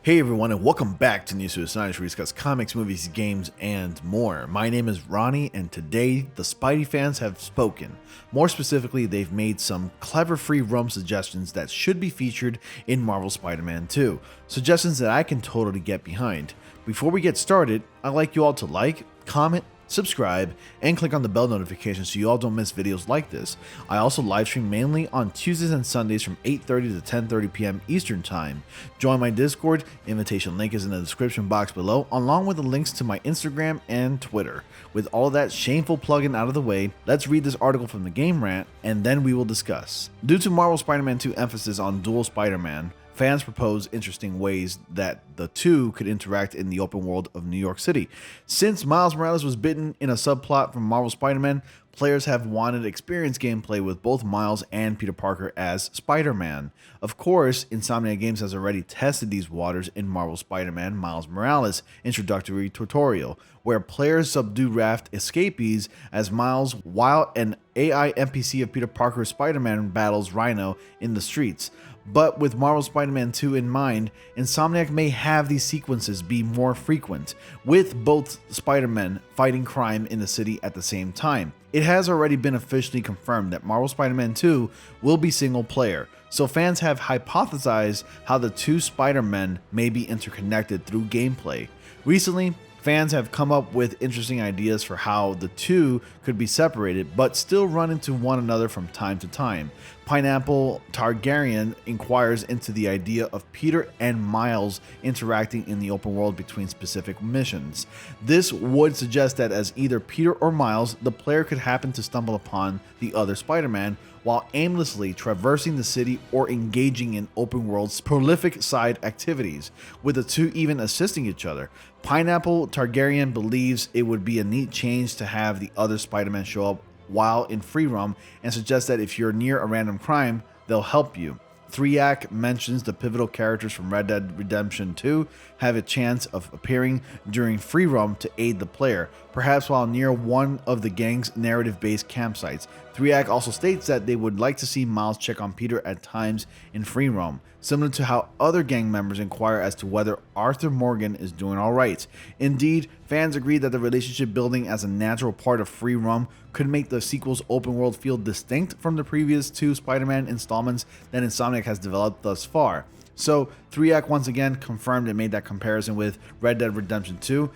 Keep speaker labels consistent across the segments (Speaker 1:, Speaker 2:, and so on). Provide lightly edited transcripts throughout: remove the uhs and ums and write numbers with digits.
Speaker 1: Hey everyone, and welcome back to News Suicide, where we discuss comics, movies, games, and more. My name is Ronnie, and today the Spidey fans have spoken. More specifically, they've made some clever free roam suggestions that should be featured in Marvel Spider-Man 2. Suggestions that I can totally get behind. Before we get started, I'd like you all to like, comment, subscribe, and click on the bell notification so you all don't miss videos like this. I also live stream mainly on Tuesdays and Sundays from 8:30 to 10:30 p.m. Eastern Time. Join my Discord, invitation link is in the description box below, along with the links to my Instagram and Twitter. With all that shameful plugin out of the way, let's read this article from the Game Rant, and then we will discuss. Due to Marvel Spider-Man 2 emphasis on dual Spider-Man, fans propose interesting ways that the two could interact in the open world of New York City. Since Miles Morales was bitten in a subplot from Marvel Spider-Man, players have wanted to experience gameplay with both Miles and Peter Parker as Spider-Man. Of course, Insomniac Games has already tested these waters in Marvel Spider-Man Miles Morales introductory tutorial, where players subdue raft escapees as Miles while an AI NPC of Peter Parker Spider-Man battles Rhino in the streets. But with Marvel Spider-Man 2 in mind, Insomniac may have these sequences be more frequent, with both Spider-Men fighting crime in the city at the same time. It has already been officially confirmed that Marvel Spider-Man 2 will be single player, so fans have hypothesized how the two Spider-Men may be interconnected through gameplay. Recently, fans have come up with interesting ideas for how the two could be separated but still run into one another from time to time. Pineapple Targaryen inquires into the idea of Peter and Miles interacting in the open world between specific missions. This would suggest that as either Peter or Miles, the player could happen to stumble upon the other Spider-Man while aimlessly traversing the city or engaging in open world's prolific side activities, with the two even assisting each other. Pineapple Targaryen believes it would be a neat change to have the other Spider-Man show up while in free roam, and suggests that if you're near a random crime, they'll help you. 3-Act mentions the pivotal characters from Red Dead Redemption 2 have a chance of appearing during free roam to aid the player, perhaps while near one of the gang's narrative-based campsites. 3-Act also states that they would like to see Miles check on Peter at times in free roam, similar to how other gang members inquire as to whether Arthur Morgan is doing alright. Indeed, fans agree that the relationship building as a natural part of free roam could make the sequel's open world feel distinct from the previous two Spider-Man installments that Insomniac has developed thus far. So 3-Act once again confirmed and made that comparison with Red Dead Redemption 2.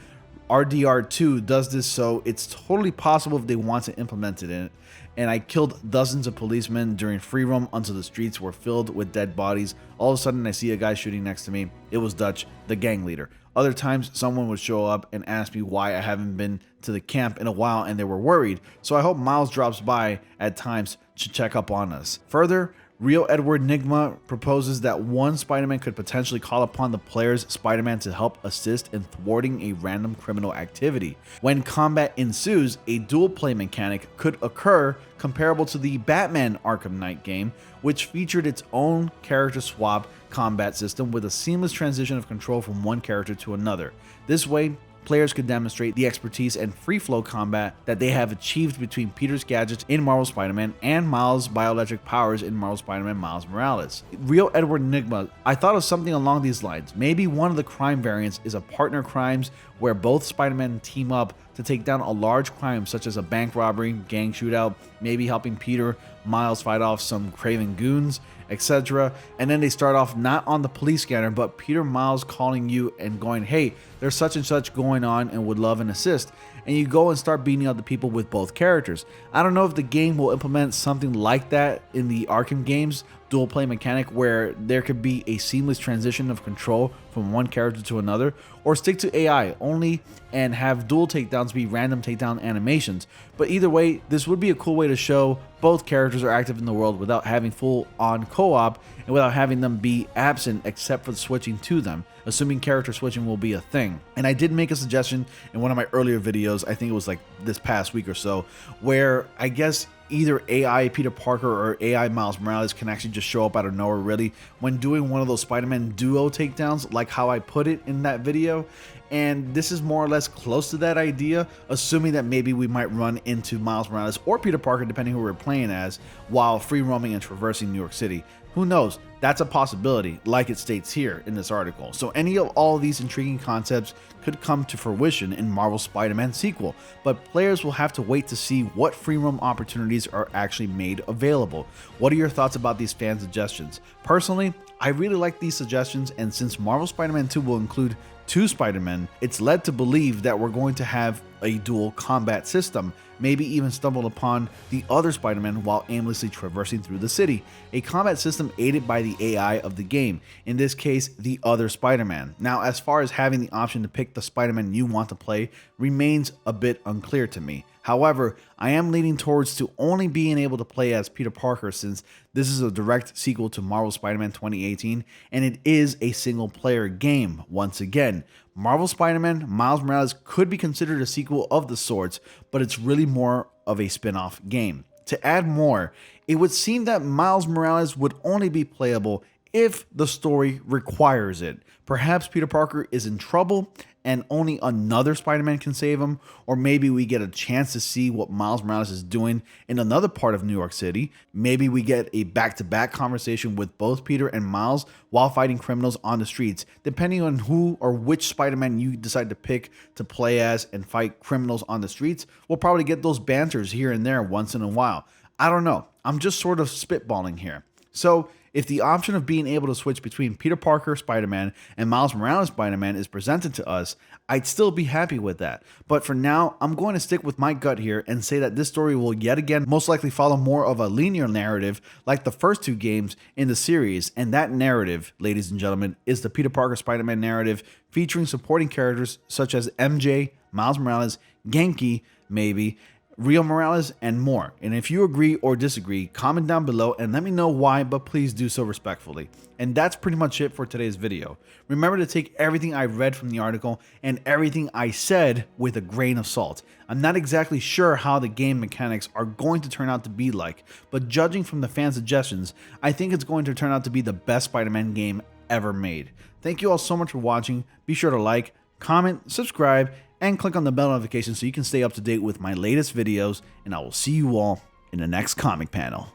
Speaker 1: RDR2 does this, so it's totally possible if they want to implement it in it. And I killed dozens of policemen during free roam until the streets were filled with dead bodies. All of a sudden I see a guy shooting next to me. It was Dutch, the gang leader. Other times someone would show up and ask me why I haven't been to the camp in a while, and they were worried. So I hope Miles drops by at times to check up on us. Further, Real Edward Nigma proposes that one Spider-Man could potentially call upon the player's Spider-Man to help assist in thwarting a random criminal activity. When combat ensues, a dual play mechanic could occur comparable to the Batman Arkham Knight game, which featured its own character swap combat system with a seamless transition of control from one character to another. This way, players could demonstrate the expertise and free-flow combat that they have achieved between Peter's gadgets in Marvel Spider-Man and Miles' bioelectric powers in Marvel Spider-Man Miles Morales. Real Edward Nigma, I thought of something along these lines. Maybe one of the crime variants is a partner crimes where both Spider-Men team up to take down a large crime such as a bank robbery, gang shootout, maybe helping Peter, Miles fight off some craven goons, etc. And then they start off not on the police scanner, but Peter Miles calling you and going, hey, there's such and such going on and would love an assist. And you go and start beating up the people with both characters. I don't know if the game will implement something like that in the Arkham games dual play mechanic, where there could be a seamless transition of control from one character to another, or stick to AI only and have dual takedowns be random takedown animations. But either way, this would be a cool way to show both characters are active in the world without having full on co-op and without having them be absent except for switching to them, assuming character switching will be a thing. And I did make a suggestion in one of my earlier videos, I think it was like this past week or so, where I guess either AI Peter Parker or AI Miles Morales can actually just show up out of nowhere really when doing one of those Spider-Man duo takedowns, like how I put it in that video. and this is more or less close to that idea, assuming that maybe we might run into Miles Morales or Peter Parker, depending who we're playing as, while free roaming and traversing New York City. Who knows? That's a possibility, like it states here in this article. So any of all of these intriguing concepts could come to fruition in Marvel's Spider-Man sequel, but players will have to wait to see what free roam opportunities are actually made available. What are your thoughts about these fan suggestions? Personally, I really like these suggestions, and since Marvel Spider-Man 2 will include 2 Spider-Men, it's led to believe that we're going to have a dual combat system, maybe even stumble upon the other Spider-Man while aimlessly traversing through the city. A combat system aided by the AI of the game, in this case, the other Spider-Man. Now, as far as having the option to pick the Spider-Man you want to play remains a bit unclear to me. However, I am leaning towards to only being able to play as Peter Parker, since this is a direct sequel to Marvel Spider-Man 2018, and it is a single player game once again. Marvel Spider-Man Miles Morales could be considered a sequel of the sorts, but it's really more of a spin-off game. To add more, it would seem that Miles Morales would only be playable if the story requires it. Perhaps Peter Parker is in trouble and only another Spider-Man can save him, or maybe we get a chance to see what Miles Morales is doing in another part of New York City. Maybe we get a back-to-back conversation with both Peter and Miles while fighting criminals on the streets. Depending on who or which Spider-Man you decide to pick to play as and fight criminals on the streets, we'll probably get those banters here and there once in a while. I don't know. I'm just sort of spitballing here. So, if the option of being able to switch between Peter Parker Spider-Man and Miles Morales Spider-Man is presented to us, I'd still be happy with that. But for now, I'm going to stick with my gut here and say that this story will yet again most likely follow more of a linear narrative like the first 2 games in the series, and that narrative, ladies and gentlemen, is the Peter Parker Spider-Man narrative, featuring supporting characters such as MJ, Miles Morales, Genki, maybe, Real Morales, and more. And if you agree or disagree, comment down below and let me know why, but please do so respectfully. And that's pretty much it for today's video. Remember to take everything I read from the article and everything I said with a grain of salt. I'm not exactly sure how the game mechanics are going to turn out to be like, but judging from the fan suggestions, I think it's going to turn out to be the best Spider-Man game ever made. Thank you all so much for watching. Be sure to like, comment, subscribe, and click on the bell notification so you can stay up to date with my latest videos, and I will see you all in the next comic panel.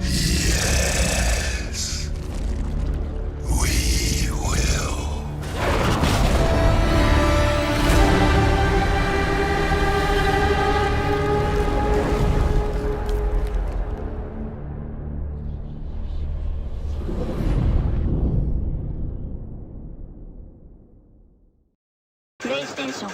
Speaker 2: Yes, we will.
Speaker 3: PlayStation